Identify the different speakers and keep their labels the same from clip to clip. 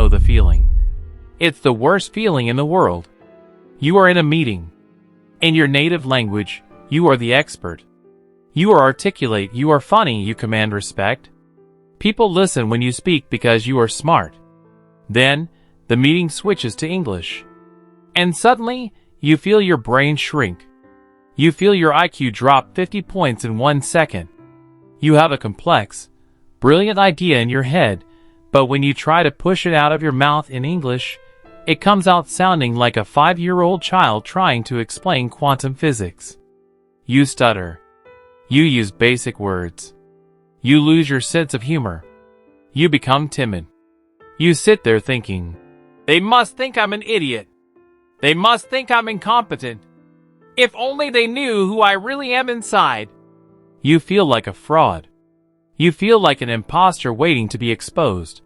Speaker 1: know the feeling. It's the worst feeling in the world. You are in a meeting. In your native language, you are the expert. You are articulate, you are funny, you command respect. People listen when you speak because you are smart. Then, the meeting switches to English. And suddenly, you feel your brain shrink. You feel your IQ drop 50 points in 1 second. You have a complex, brilliant idea in your head, but when you try to push it out of your mouth in English, it comes out sounding like a 5-year-old child trying to explain quantum physics. You stutter. You use basic words. You lose your sense of humor. You become timid. You sit there thinking, "They must think I'm an idiot. They must think I'm incompetent. If only they knew who I really am inside." You feel like a fraud. You feel like an imposter waiting to be exposed.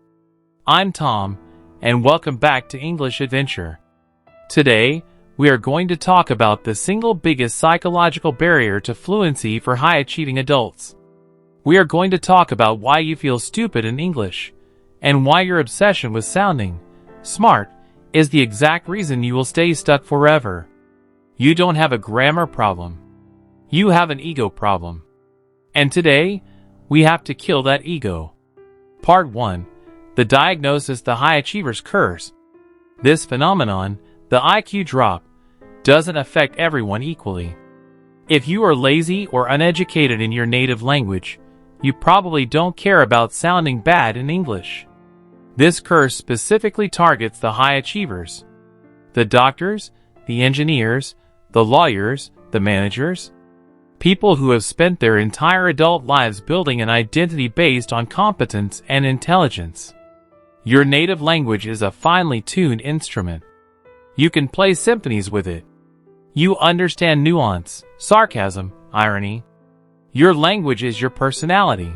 Speaker 1: I'm Tom, and welcome back to English Adventure. Today, we are going to talk about the single biggest psychological barrier to fluency for high-achieving adults. We are going to talk about why you feel stupid in English, and why your obsession with sounding smart is the exact reason you will stay stuck forever. You don't have a grammar problem. You have an ego problem. And today, we have to kill that ego. Part 1. The diagnosis: the high achiever's curse. This phenomenon, the IQ drop, doesn't affect everyone equally. If you are lazy or uneducated in your native language, you probably don't care about sounding bad in English. This curse specifically targets the high achievers. The doctors, the engineers, the lawyers, the managers. People who have spent their entire adult lives building an identity based on competence and intelligence. Your native language is a finely tuned instrument. You can play symphonies with it. You understand nuance, sarcasm, irony. Your language is your personality.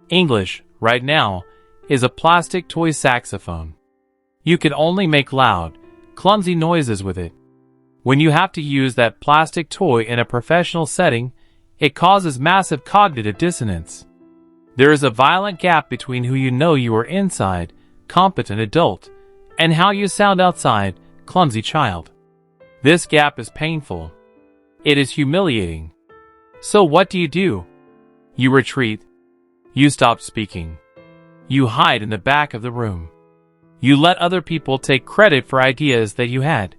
Speaker 1: English, right now, is a plastic toy saxophone. You can only make loud, clumsy noises with it. When you have to use that plastic toy in a professional setting, it causes massive cognitive dissonance. There is a violent gap between who you know you are inside, competent adult, and how you sound outside, clumsy child. This gap is painful. It is humiliating. So what do? You retreat. You stop speaking. You hide in the back of the room. You let other people take credit for ideas that you had,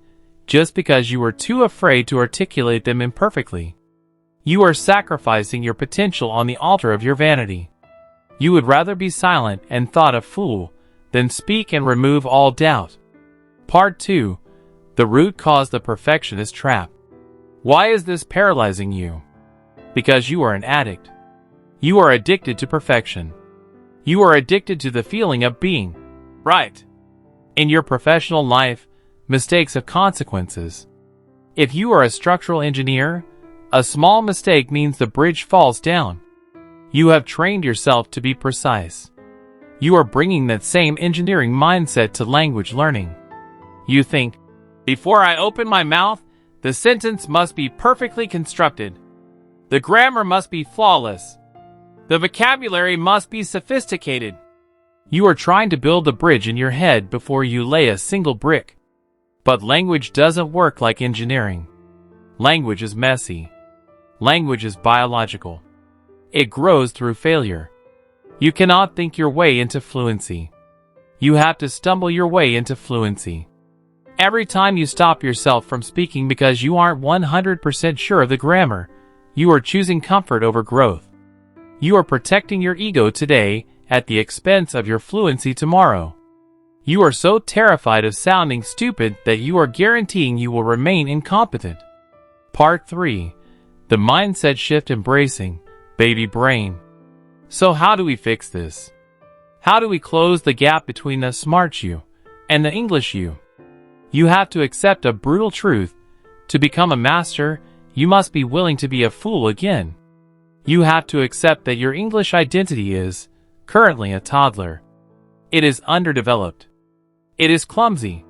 Speaker 1: just because you were too afraid to articulate them imperfectly. You are sacrificing your potential on the altar of your vanity. You would rather be silent and thought a fool than speak and remove all doubt. Part 2. The root cause: the Perfectionist Trap. Why is this paralyzing you? Because you are an addict. You are addicted to perfection. You are addicted to the feeling of being right. In your professional life, mistakes have consequences. If you are a structural engineer, a small mistake means the bridge falls down. You have trained yourself to be precise. You are bringing that same engineering mindset to language learning. You think, before I open my mouth, the sentence must be perfectly constructed. The grammar must be flawless. The vocabulary must be sophisticated. You are trying to build a bridge in your head before you lay a single brick. But language doesn't work like engineering. Language is messy. Language is biological. It grows through failure. You cannot think your way into fluency. You have to stumble your way into fluency. Every time you stop yourself from speaking because you aren't 100% sure of the grammar, you are choosing comfort over growth. You are protecting your ego today at the expense of your fluency tomorrow. You are so terrified of sounding stupid that you are guaranteeing you will remain incompetent. Part 3. The mindset shift: embracing baby brain. So how do we fix this? How do we close the gap between the smart you and the English you? You have to accept a brutal truth. To become a master, you must be willing to be a fool again. You have to accept that your English identity is, currently, a toddler. It is underdeveloped. It is clumsy.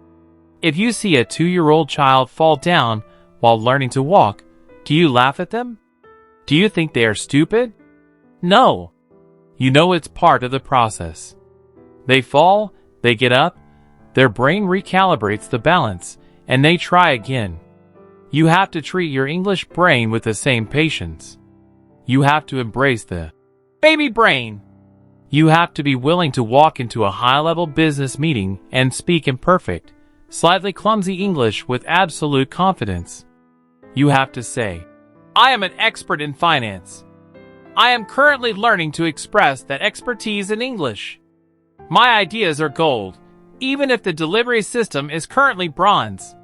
Speaker 1: If you see a 2-year-old child fall down while learning to walk, do you laugh at them? Do you think they are stupid? No. You know it's part of the process. They fall, they get up, Their brain recalibrates the balance, and they try again. You have to treat your English brain with the same patience. You have to embrace the baby brain. You have to be willing to walk into a high-level business meeting and speak imperfect, slightly clumsy English with absolute confidence. You have to say, I am an expert in finance. I am currently learning to express that expertise in English. My ideas are gold, even if the delivery system is currently bronze.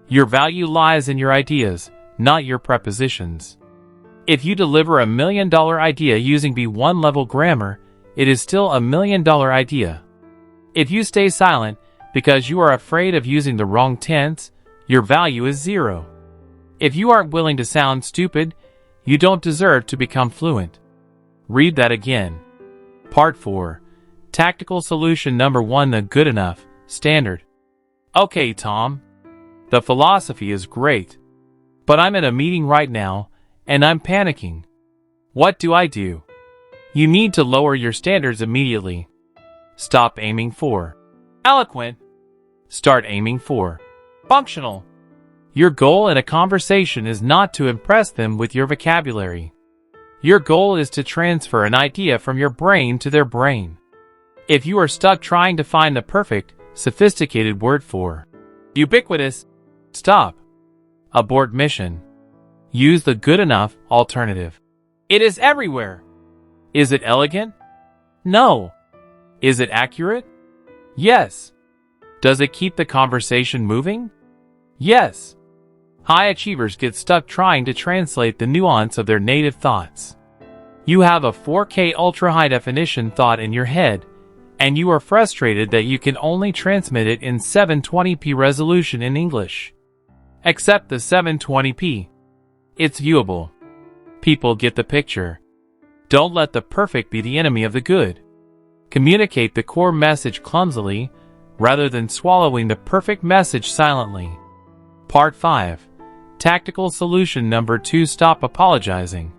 Speaker 1: Your value lies in your ideas, not your prepositions. If you deliver $1 million idea using B1 level grammar, it is still $1 million idea. If you stay silent because you are afraid of using the wrong tense, your value is 0. If you aren't willing to sound stupid, you don't deserve to become fluent. Read that again. Part 4. Tactical solution number 1: the good enough standard. Okay, Tom. The philosophy is great. But I'm in a meeting right now, and I'm panicking. What do I do? You need to lower your standards immediately. Stop aiming for eloquent. Start aiming for functional. Your goal in a conversation is not to impress them with your vocabulary. Your goal is to transfer an idea from your brain to their brain. If you are stuck trying to find the perfect, sophisticated word for ubiquitous, stop. Abort mission. Use the good enough alternative. It is everywhere. Is it elegant? No. Is it accurate? Yes. Does it keep the conversation moving? Yes. High achievers get stuck trying to translate the nuance of their native thoughts. You have a 4K ultra high definition thought in your head, and you are frustrated that you can only transmit it in 720p resolution in English. Accept the 720p. It's viewable. People get the picture. Don't let the perfect be the enemy of the good. Communicate the core message clumsily, rather than swallowing the perfect message silently. Part 5. Tactical solution number 2: stop apologizing.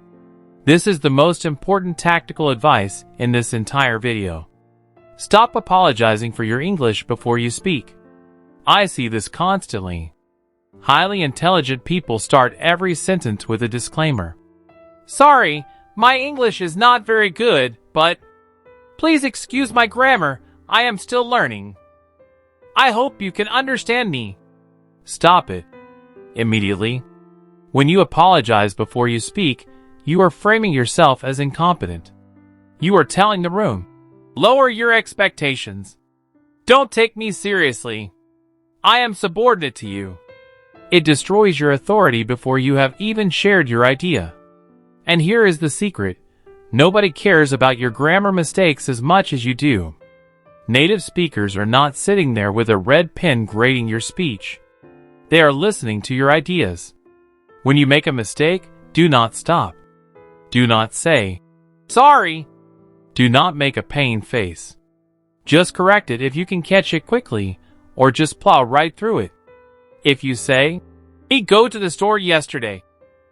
Speaker 1: This is the most important tactical advice in this entire video. Stop apologizing for your English before you speak. I see this constantly. Highly intelligent people start every sentence with a disclaimer. Sorry, my English is not very good, but please excuse my grammar, I am still learning. I hope you can understand me. Stop it. Immediately. When you apologize before you speak, you are framing yourself as incompetent. You are telling the room, lower your expectations. Don't take me seriously. I am subordinate to you. It destroys your authority before you have even shared your idea. And here is the secret. Nobody cares about your grammar mistakes as much as you do. Native speakers are not sitting there with a red pen grading your speech. They are listening to your ideas. When you make a mistake, do not stop. Do not say, sorry. Do not make a pain face. Just correct it if you can catch it quickly, or just plow right through it. If you say, "Me go to the store yesterday,"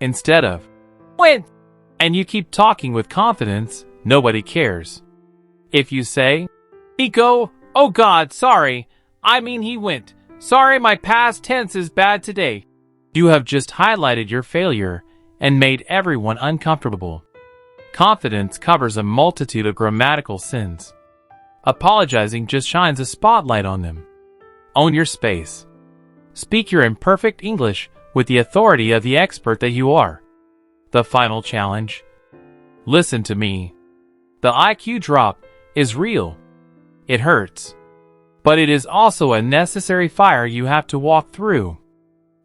Speaker 1: instead of, "When," and you keep talking with confidence, nobody cares. If you say, "Me go, oh God, sorry, I mean he went, sorry my past tense is bad today," you have just highlighted your failure and made everyone uncomfortable. Confidence covers a multitude of grammatical sins. Apologizing just shines a spotlight on them. Own your space. Speak your imperfect English with the authority of the expert that you are. The final challenge. Listen to me. The IQ drop is real. It hurts. But it is also a necessary fire you have to walk through.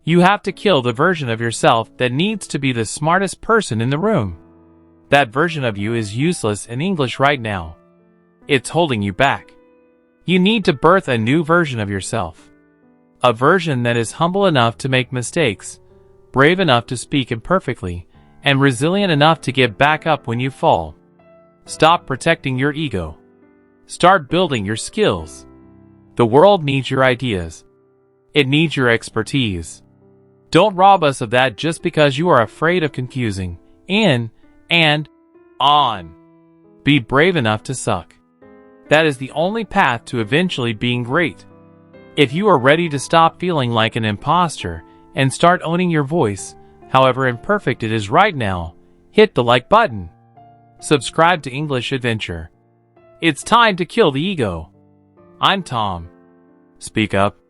Speaker 1: You have to kill the version of yourself that needs to be the smartest person in the room. That version of you is useless in English right now. It's holding you back. You need to birth a new version of yourself. A version that is humble enough to make mistakes, brave enough to speak imperfectly, and resilient enough to get back up when you fall. Stop protecting your ego. Start building your skills. The world needs your ideas. It needs your expertise. Don't rob us of that just because you are afraid of confusing in and on. Be brave enough to suck. That is the only path to eventually being great. If you are ready to stop feeling like an imposter and start owning your voice, however imperfect it is right now, hit the like button. Subscribe to English Adventure. It's time to kill the ego. I'm Tom. Speak up.